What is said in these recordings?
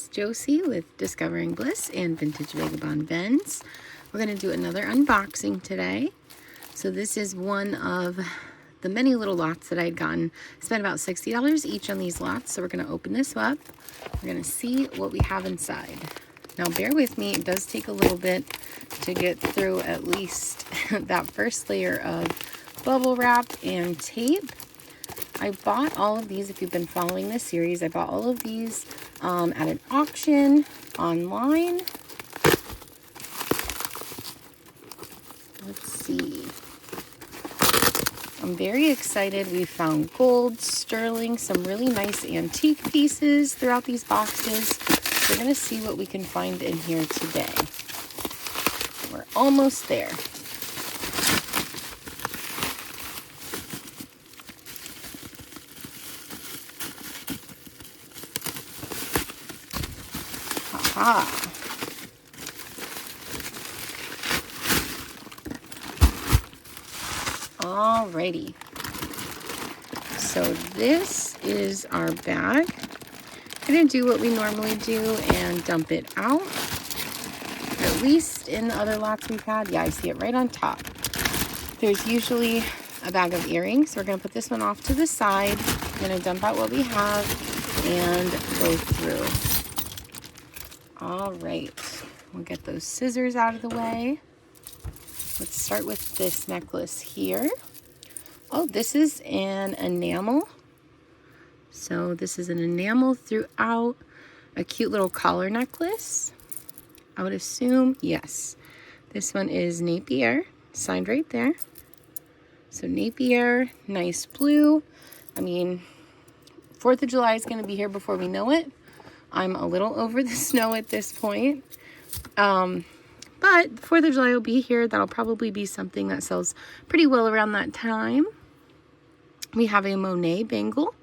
it's Josie with Discovering Bliss and Vintage Vagabond Vends. We're going to do another unboxing today. So this is one of the many little lots that I had gotten. I spent about $60 each on these lots, so we're going to open this up. We're going to see what we have inside. Now bear with me, it does take a little bit to get through at least that first layer of bubble wrap and tape. I bought all of these, if you've been following this series, I bought all of these at an auction online. Let's see. I'm very excited. We found gold, sterling, some really nice antique pieces throughout these boxes. We're going to see what we can find in here today. We're almost there. Alrighty. So this is our bag. I'm going to do what we normally do and dump it out. At least in the other lots we've had. Yeah, I see it right on top. There's usually a bag of earrings. We're going to put this one off to the side. I'm going to dump out what we have and go through. All right, we'll get those scissors out of the way. Let's start with this necklace here. Oh, this is an enamel. So this is an enamel throughout, a cute little collar necklace. I would assume, yes. This one is Napier, signed right there. So Napier, nice blue. I mean, 4th of July is going to be here before we know it. I'm a little over the snow at this point. But 4th of July will be here. That'll probably be something that sells pretty well around that time. We have a Monet bangle.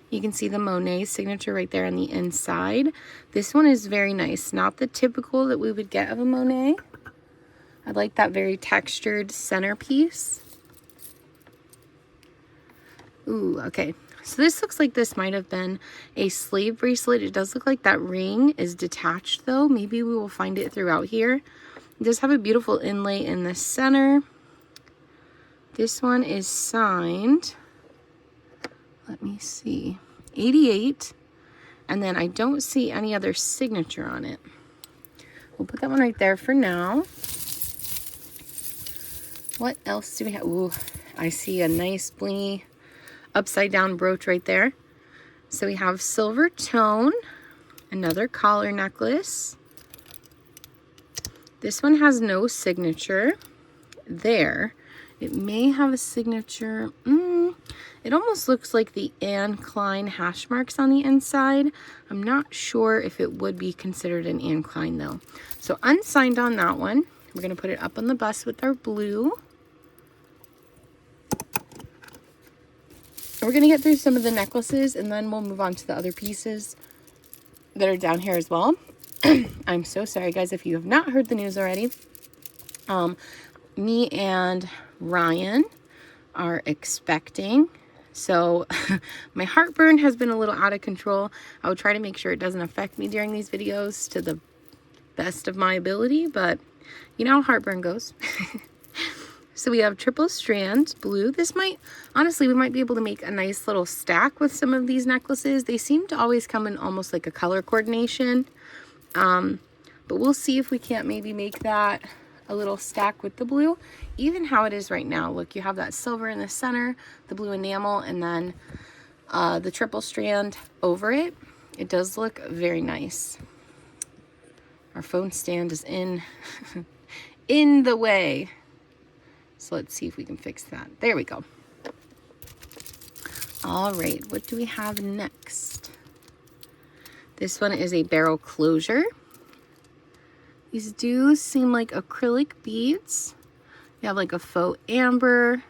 You can see the Monet signature right there on the inside. This one is very nice. Not the typical that we would get of a Monet. I like that very textured centerpiece. Ooh, okay. So this looks like this might have been a slave bracelet. It does look like that ring is detached though. Maybe we will find it throughout here. It does have a beautiful inlay in the center. This one is signed, let me see, 88. And then I don't see any other signature on it. We'll put that one right there for now. What else do we have? Ooh, I see a nice blingy upside down brooch right there. So we have silver tone, another collar necklace. This one has no signature there. It may have a signature. It almost looks like the Anne Klein hash marks on the inside. I'm not sure if it would be considered an Anne Klein though. So unsigned on that one. We're going to put it up on the bust with our blue. We're going to get through some of the necklaces and then we'll move on to the other pieces that are down here as well. I'm so sorry, guys, if you have not heard the news already. Me and Ryan are expecting. So my heartburn has been a little out of control. I will try to make sure it doesn't affect me during these videos to the best of my ability, but you know how heartburn goes. So we have triple strand blue. This might, honestly, we might be able to make a nice little stack with some of these necklaces. They seem to always come in almost like a color coordination. But we'll see if we can't maybe make that a little stack with the blue. Even how it is right now. Look, you have that silver in the center, the blue enamel, and then the triple strand over it. It does look very nice. Our phone stand is in the way. So let's see if we can fix that. There we go. All right, what do we have next? This one is a barrel closure. These do seem like acrylic beads. You have like a faux amber,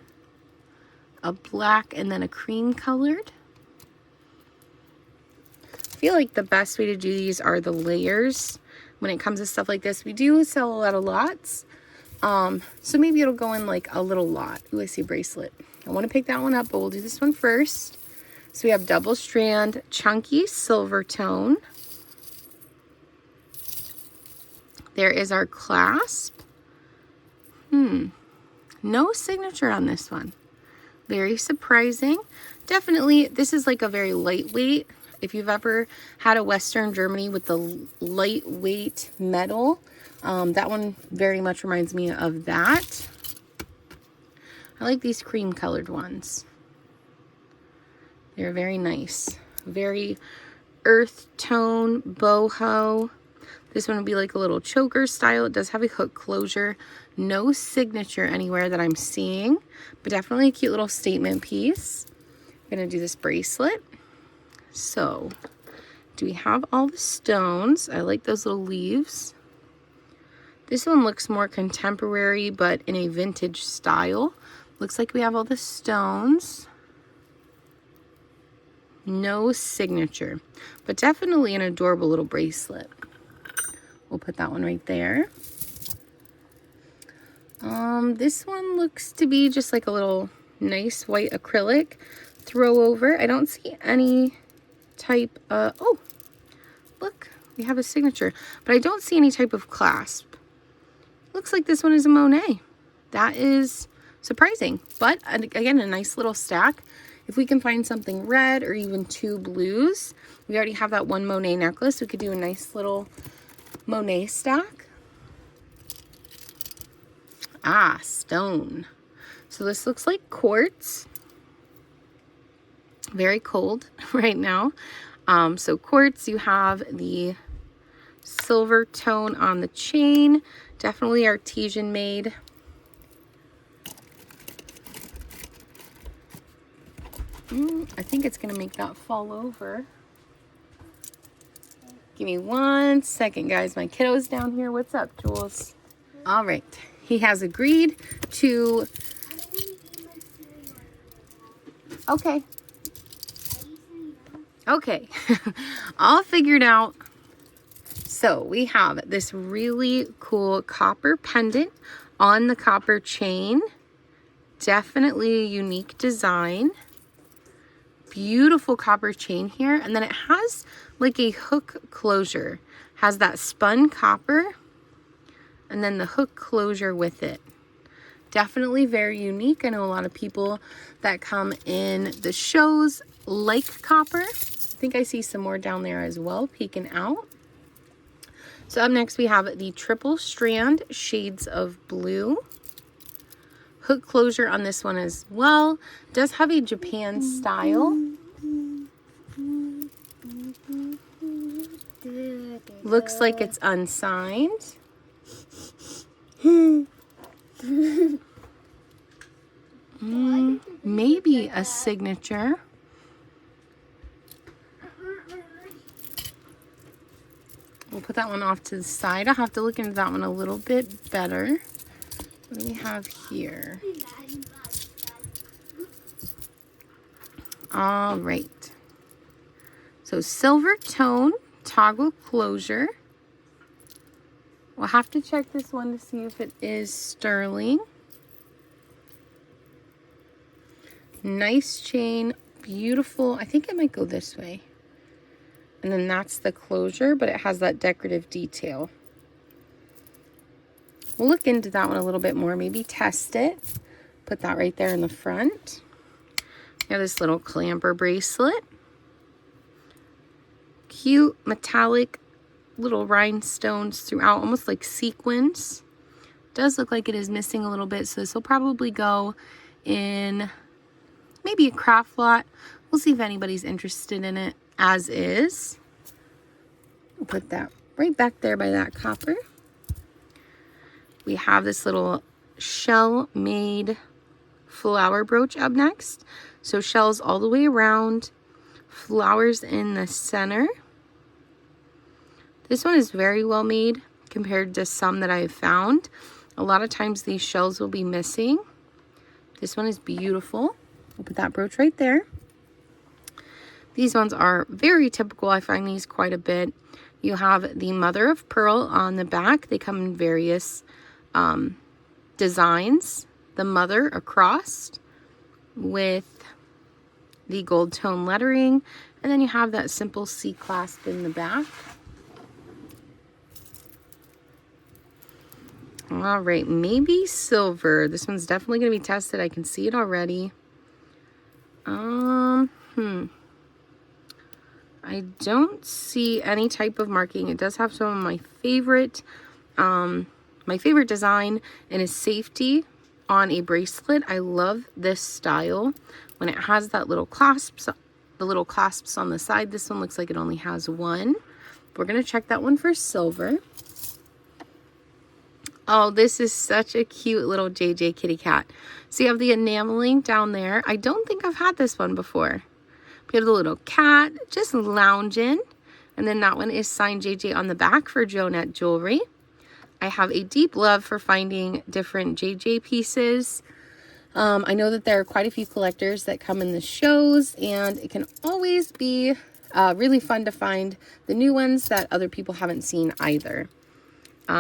a black, and then a cream colored. I feel like the best way to do these are the layers. When it comes to stuff like this, we do sell a lot of lots. So maybe it'll go in like a little lot. Ooh, I see a bracelet. I want to pick that one up, but we'll do this one first. So we have double strand, chunky silver tone. There is our clasp. No signature on this one. Very surprising. Definitely, this is like a very lightweight. If you've ever had a Western Germany with the lightweight metal, that one very much reminds me of that. I like these cream colored ones. They're very nice. Very earth tone, boho. This one would be like a little choker style. It does have a hook closure. No signature anywhere that I'm seeing, but definitely a cute little statement piece. I'm gonna do this bracelet. So, do we have all the stones? I like those little leaves. This one looks more contemporary, but in a vintage style. Looks like we have all the stones. No signature, but definitely an adorable little bracelet. We'll put that one right there. This one looks to be just like a little nice white acrylic throw over. I don't see any type of, oh, look, we have a signature, but I don't see any type of clasp. Looks like this one is a Monet. That is surprising, but again, a nice little stack. If we can find something red or even two blues, we already have that one Monet necklace. We could do a nice little Monet stack. Ah, stone. So this looks like quartz. Very cold right now. So quartz, you have the silver tone on the chain. Definitely artesian made. I think it's going to make that fall over. Give me 1 second, guys. My kiddo's down here. What's up, Jules? All right. He has agreed to... Okay. Okay. All figured out. So we have this really cool copper pendant on the copper chain. Definitely a unique design. Beautiful copper chain here, and then it has like a hook closure. Has that spun copper and then the hook closure with it. Definitely very unique. I know a lot of people that come in the shows like copper. I think I see some more down there as well peeking out. So up next we have the triple strand shades of blue. Hook closure on this one as well. Does have a Japan style. Looks like it's unsigned. Maybe a signature. We'll put that one off to the side. I'll have to look into that one a little bit better. What do we have here? All right. So silver tone, toggle closure. We'll have to check this one to see if it is sterling. Nice chain, beautiful. I think it might go this way. And then that's the closure, but it has that decorative detail. We'll look into that one a little bit more, maybe test it. Put that right there in the front. We have this little clamper bracelet. Cute metallic little rhinestones throughout, almost like sequins. Does look like it is missing a little bit, so this will probably go in maybe a craft lot. We'll see if anybody's interested in it as is. We'll put that right back there by that copper. We have this little shell made flower brooch up next. So shells all the way around, flowers in the center. This one is very well made compared to some that I've found. A lot of times these shells will be missing. This one is beautiful. We'll put that brooch right there. These ones are very typical. I find these quite a bit. You have the mother of pearl on the back. They come in various designs. The mother across with the gold tone lettering, and then you have that simple C clasp in the back. All right, maybe silver. This one's definitely going to be tested. I can see it already. I don't see any type of marking. It does have some of my favorite design, and is safety on a bracelet. I love this style when it has that little clasps, the little clasps on the side. This one looks like it only has one. We're going to check that one for silver. Oh, this is such a cute little JJ kitty cat. So you have the enameling down there. I don't think I've had this one before. We have the little cat just lounging. And then that one is signed JJ on the back for Jonette Jewelry. I have a deep love for finding different JJ pieces. I know that there are quite a few collectors that come in the shows, and it can always be really fun to find the new ones that other people haven't seen either.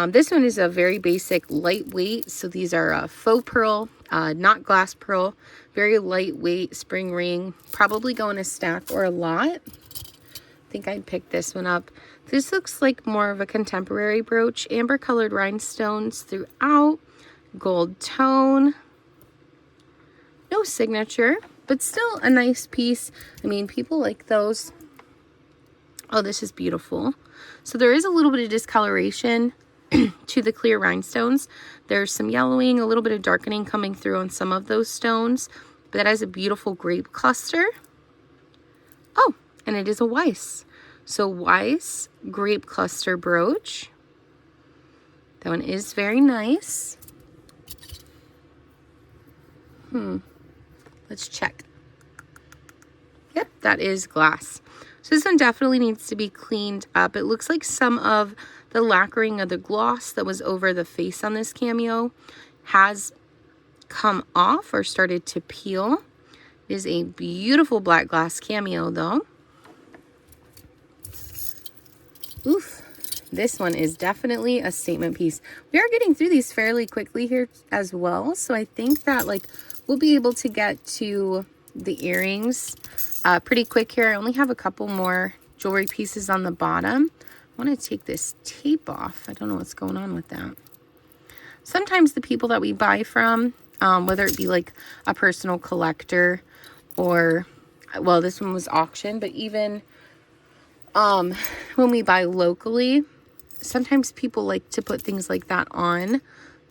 This one is a very basic lightweight. So these are faux pearl, not glass pearl, very lightweight spring ring, probably go in a stack or a lot. I think I'd pick this one up. This looks like more of a contemporary brooch, amber colored rhinestones throughout, gold tone, no signature, but still a nice piece. I mean, people like those. Oh, this is beautiful. So there is a little bit of discoloration to the clear rhinestones. There's some yellowing, a little bit of darkening coming through on some of those stones, but that has a beautiful grape cluster. Oh, and it is a Weiss. So Weiss grape cluster brooch. That one is very nice. Let's check. Yep, that is glass. So this one definitely needs to be cleaned up. It looks like some of the lacquering of the gloss that was over the face on this cameo has come off or started to peel. It is a beautiful black glass cameo though. Oof, this one is definitely a statement piece. We are getting through these fairly quickly here as well, so I think that like we'll be able to get to the earrings pretty quick here. I only have a couple more jewelry pieces on the bottom. I want to take this tape off. I don't know what's going on with that. Sometimes the people that we buy from, whether it be like a personal collector or, well, this one was auction, but even when we buy locally, sometimes people like to put things like that on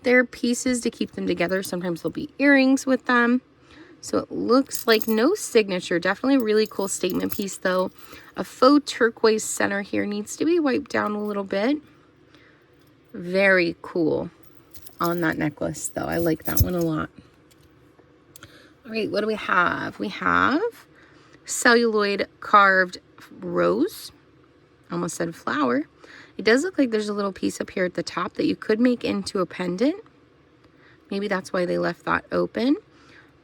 their pieces to keep them together. Sometimes there'll be earrings with them. So it looks like no signature. Definitely a really cool statement piece though. A faux turquoise center here needs to be wiped down a little bit. Very cool on that necklace though. I like that one a lot. All right, what do we have? We have celluloid carved rose. Almost said flower. It does look like there's a little piece up here at the top that you could make into a pendant. Maybe that's why they left that open.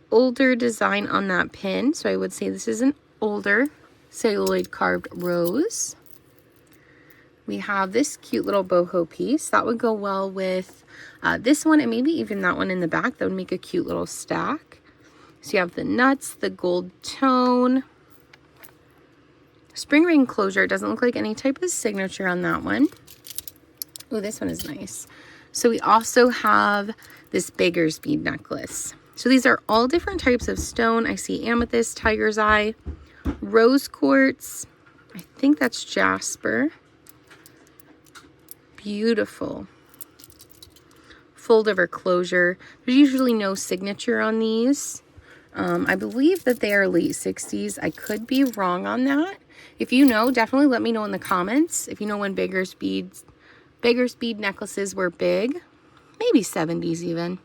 Older design on that pin, so I would say this is an older celluloid carved rose. We have this cute little boho piece that would go well with this one, and maybe even that one in the back. That would make a cute little stack. So you have the nuts, the gold tone, spring ring closure. It doesn't look like any type of signature on that one. Oh, this one is nice. So we also have this beggar's bead necklace. So these are all different types of stone. I see amethyst, tiger's eye, rose quartz. I think that's jasper. Beautiful. Fold over closure. There's usually no signature on these. I believe that they are late 60s. I could be wrong on that. If you know, definitely let me know in the comments. If you know when beggar's bead necklaces were big. Maybe 70s even.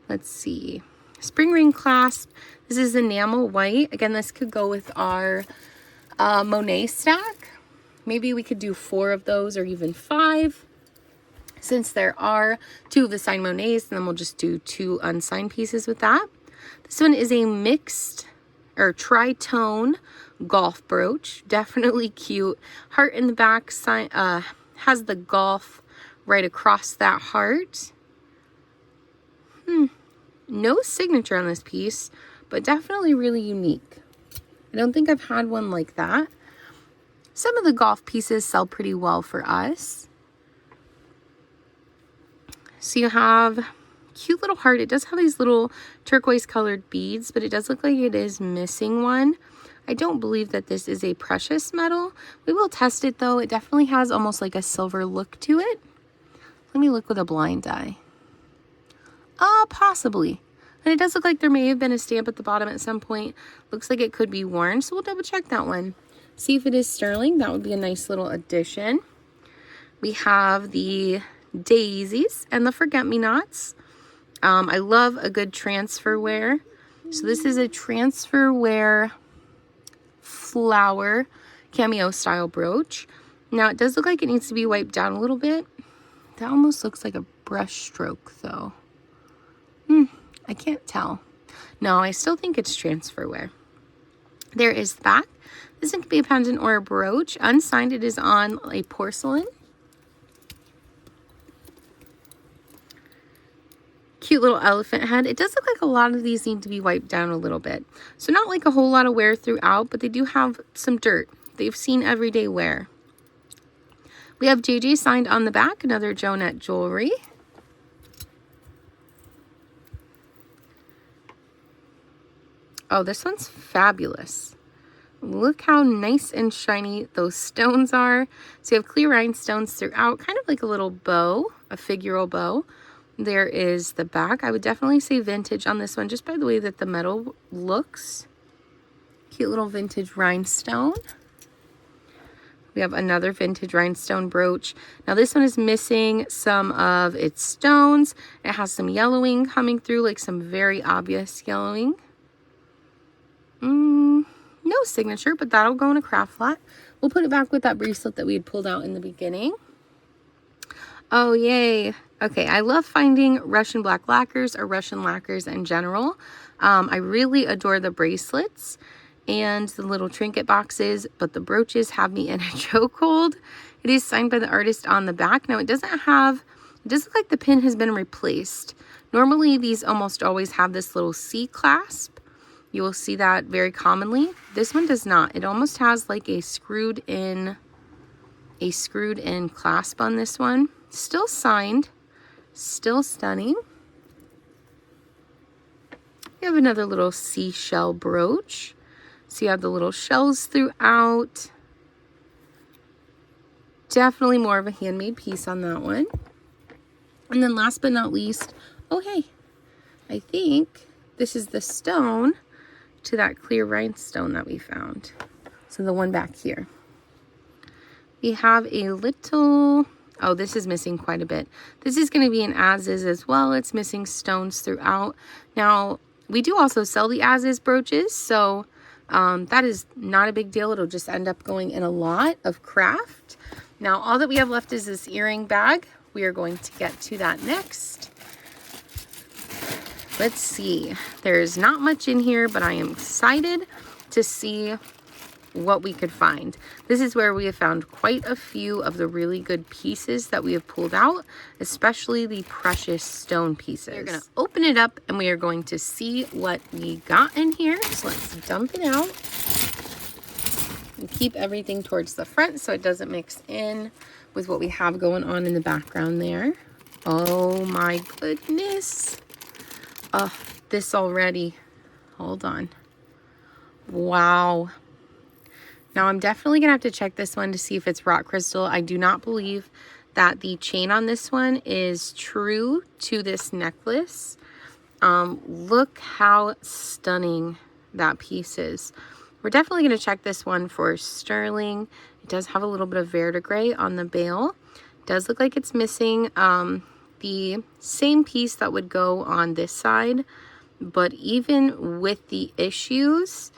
Let's see. Spring ring clasp. This is enamel white. Again, this could go with our Monet stack. Maybe we could do 4 of those or even 5. Since there are 2 of the signed Monets, then we'll just do 2 unsigned pieces with that. This one is a mixed or tritone golf brooch. Definitely cute. Heart in the back has the golf right across that heart. No signature on this piece, but definitely really unique. I don't think I've had one like that. Some of the golf pieces sell pretty well for us. So you have cute little heart. It does have these little turquoise colored beads, but it does look like it is missing one. I don't believe that this is a precious metal. We will test it though. It definitely has almost like a silver look to it. Let me look with a blind eye. Possibly. And it does look like there may have been a stamp at the bottom at some point. Looks like it could be worn, so we'll double check that one. See if it is sterling. That would be a nice little addition. We have the daisies and the forget-me-nots. I love a good transfer wear. So this is a transfer wear flower cameo style brooch. Now it does look like it needs to be wiped down a little bit. That almost looks like a brush stroke though. I can't tell. No, I still think it's transfer wear. There is the back. This could be a pendant or a brooch. Unsigned, it is on a porcelain. Cute little elephant head. It does look like a lot of these need to be wiped down a little bit. So not like a whole lot of wear throughout, but they do have some dirt. They've seen everyday wear. We have JJ signed on the back, another Jonette jewelry. Oh, this one's fabulous. Look how nice and shiny those stones are. So you have clear rhinestones throughout, kind of like a little bow, a figural bow. There is the back. I would definitely say vintage on this one, just by the way that the metal looks. Cute little vintage rhinestone. We have another vintage rhinestone brooch. Now this one is missing some of its stones. It has some yellowing coming through, like some very obvious yellowing. No signature, but that'll go in a craft flat. We'll put it back with that bracelet that we had pulled out in the beginning. Oh, yay. Okay, I love finding Russian black lacquers or Russian lacquers in general. I really adore the bracelets and the little trinket boxes, but the brooches have me in a chokehold. It is signed by the artist on the back. Now, it does look like the pin has been replaced. Normally, these almost always have this little C clasp. You will see that very commonly. This one does not. It almost has like a screwed in clasp on this one. Still signed, still stunning. We have another little seashell brooch. So you have the little shells throughout. Definitely more of a handmade piece on that one. And then last but not least, oh hey, I think this is the stone to that clear rhinestone that we found. So the one back here. We have a little, oh, this is missing quite a bit. This is going to be an as-is as well. It's missing stones throughout. Now, we do also sell the as-is brooches, so that is not a big deal. It'll just end up going in a lot of craft. Now, all that we have left is this earring bag. We are going to get to that next. Let's see. There's not much in here, but I am excited to see what we could find. This is where we have found quite a few of the really good pieces that we have pulled out, especially the precious stone pieces. We're going to open it up and we are going to see what we got in here. So let's dump it out and keep everything towards the front so it doesn't mix in with what we have going on in the background there. Oh my goodness. Oh, this already. Hold on. Wow. Now I'm definitely going to have to check this one to see if it's rock crystal. I do not believe that the chain on this one is true to this necklace. Look how stunning that piece is. We're definitely going to check this one for sterling. It does have a little bit of verdigris on the bail. It does look like it's missing the same piece that would go on this side, but even with the issues,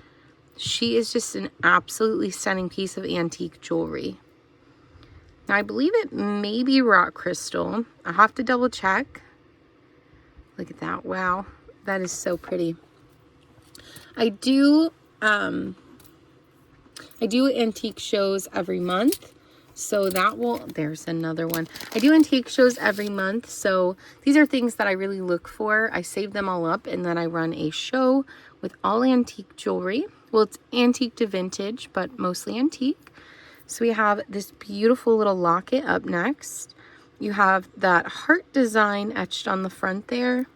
she is just an absolutely stunning piece of antique jewelry. Now I believe it may be rock crystal. I'll have to double check. Look at that. Wow, that is so pretty. I do antique shows every month. So that will, there's another one. I do antique shows every month. So these are things that I really look for. I save them all up and then I run a show with all antique jewelry. Well, it's antique to vintage, but mostly antique. So we have this beautiful little locket up next. You have that heart design etched on the front there.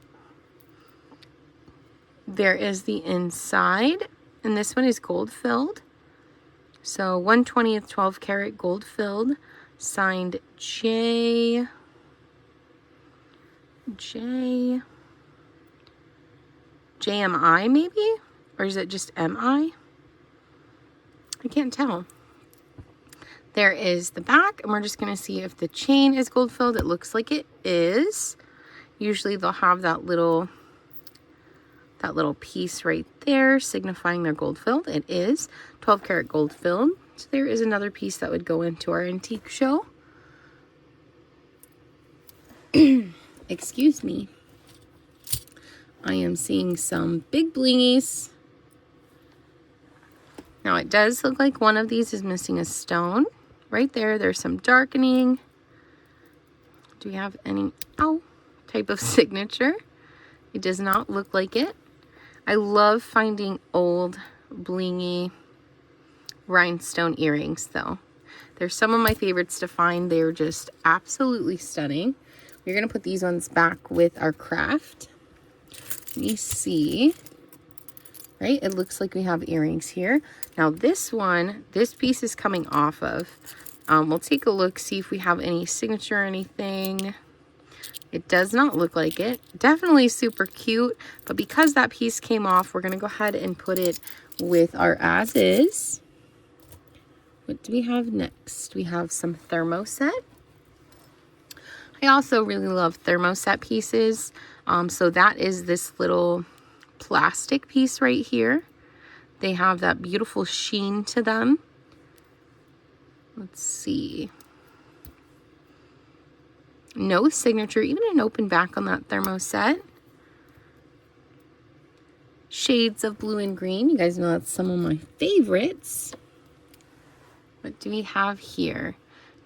There is the inside, and this one is gold filled. So 1/20th 12 karat gold filled, signed JMI maybe? Or is it just MI? I can't tell. There is the back, and we're just going to see if the chain is gold filled. It looks like it is. Usually they'll have that little piece right there signifying they're gold filled. It is 12 karat gold filled. So there is another piece that would go into our antique show. Excuse me. I am seeing some big blingies. Now it does look like one of these is missing a stone. Right there, there's some darkening. Do we have any type of signature? It does not look like it. I love finding old blingy rhinestone earrings though. They're some of my favorites to find. They're just absolutely stunning. We're going to put these ones back with our craft. Let me see. Right, it looks like we have earrings here. Now this one, this piece is coming off of. We'll take a look, see if we have any signature or anything. It does not look like it. Definitely super cute, but because that piece came off, we're going to go ahead and put it with our as is. What do we have next? We have some thermoset. I also really love thermoset pieces. So that is this little plastic piece right here. They have that beautiful sheen to them. Let's see. No signature, even an open back on that thermoset. Shades of blue and green. You guys know that's some of my favorites. What do we have here?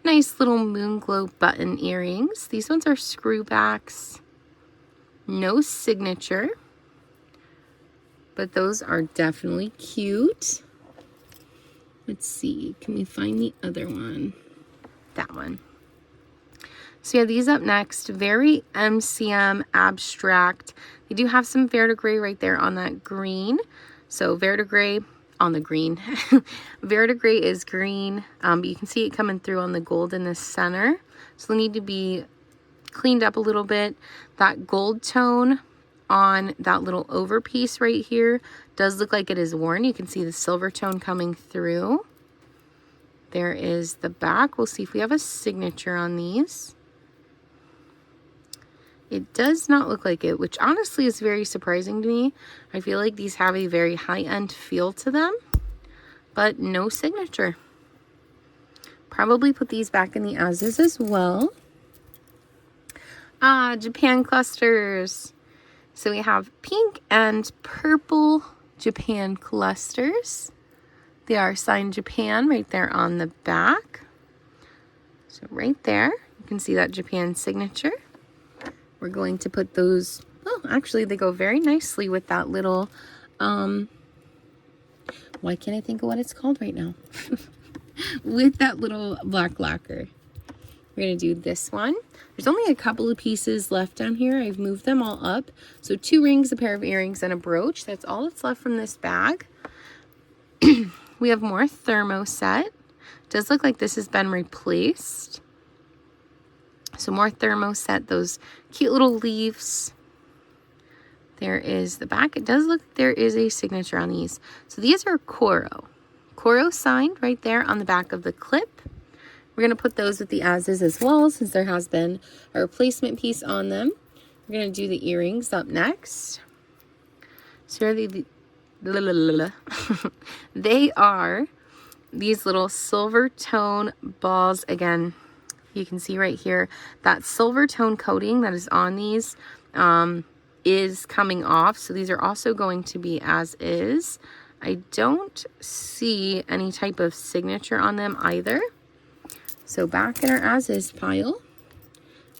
Nice little moon glow button earrings. These ones are screw backs. No signature. But those are definitely cute. Let's see, can we find the other one? That one. So yeah, these up next, very MCM abstract. They do have some verdigris right there on that green. So verdigris on the green. Verdigris is green, but you can see it coming through on the gold in the center. So they'll need to be cleaned up a little bit. That gold tone on that little over piece right here does look like it is worn. You can see the silver tone coming through. There is the back. We'll see if we have a signature on these. It does not look like it, which honestly is very surprising to me. I feel like these have a very high-end feel to them, but no signature. Probably put these back in the as-is as well. Japan clusters. So we have pink and purple Japan clusters. They are signed Japan right there on the back. So right there, you can see that Japan signature. We're going to put those, oh, actually they go very nicely with that little, why can't I think of what it's called right now? With that little black lacquer. We're going to do this one. There's only a couple of pieces left down here. I've moved them all up. So 2 rings, a pair of earrings, and a brooch. That's all that's left from this bag. We have more thermoset. Does look like this has been replaced. So more thermoset, those cute little leaves. There is the back. It does look like there is a signature on these. So these are Coro. Coro signed right there on the back of the clip. We're going to put those with the as-is as well, since there has been a replacement piece on them. We're going to do the earrings up next. So they are these little silver tone balls. Again, you can see right here that silver tone coating that is on these is coming off. So these are also going to be as is. I don't see any type of signature on them either. So back in our as is pile,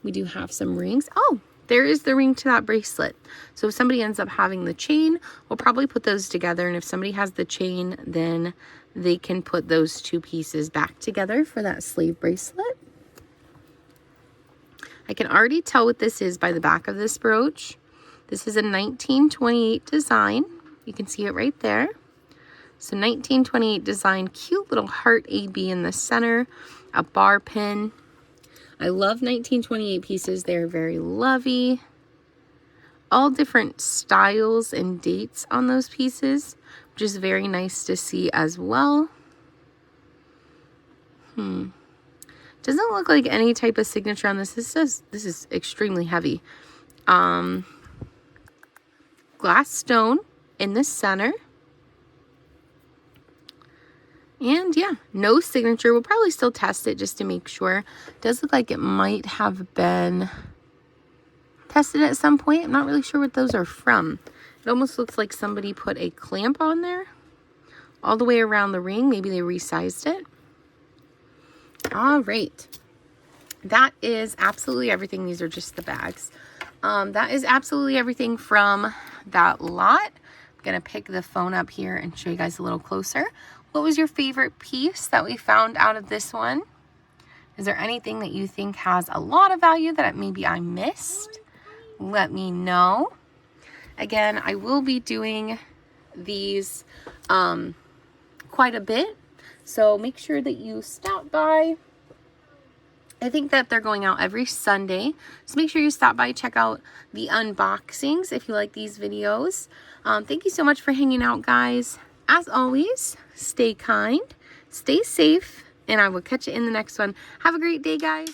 we do have some rings. Oh, there is the ring to that bracelet. So if somebody ends up having the chain, we'll probably put those together. And if somebody has the chain, then they can put those 2 pieces back together for that slave bracelet. I can already tell what this is by the back of this brooch. This is a 1928 design. You can see it right there. So 1928 design, cute little heart AB in the center, a bar pin. I love 1928 pieces. They're very lovey. All different styles and dates on those pieces, which is very nice to see as well. Doesn't look like any type of signature on this. This is extremely heavy. Glass stone in the center. And yeah, no signature. We'll probably still test it just to make sure. It does look like it might have been tested at some point. I'm not really sure what those are from. It almost looks like somebody put a clamp on there all the way around the ring. Maybe they resized it. All right. That is absolutely everything. These are just the bags. That is absolutely everything from that lot. I'm going to pick the phone up here and show you guys a little closer. What was your favorite piece that we found out of this one? Is there anything that you think has a lot of value that maybe I missed? Let me know. Again, I will be doing these quite a bit, so make sure that you stop by. I think that they're going out every Sunday, so make sure you stop by, check out the unboxings if you like these videos. Thank you so much for hanging out, guys. As always, stay kind, stay safe, and I will catch you in the next one. Have a great day, guys.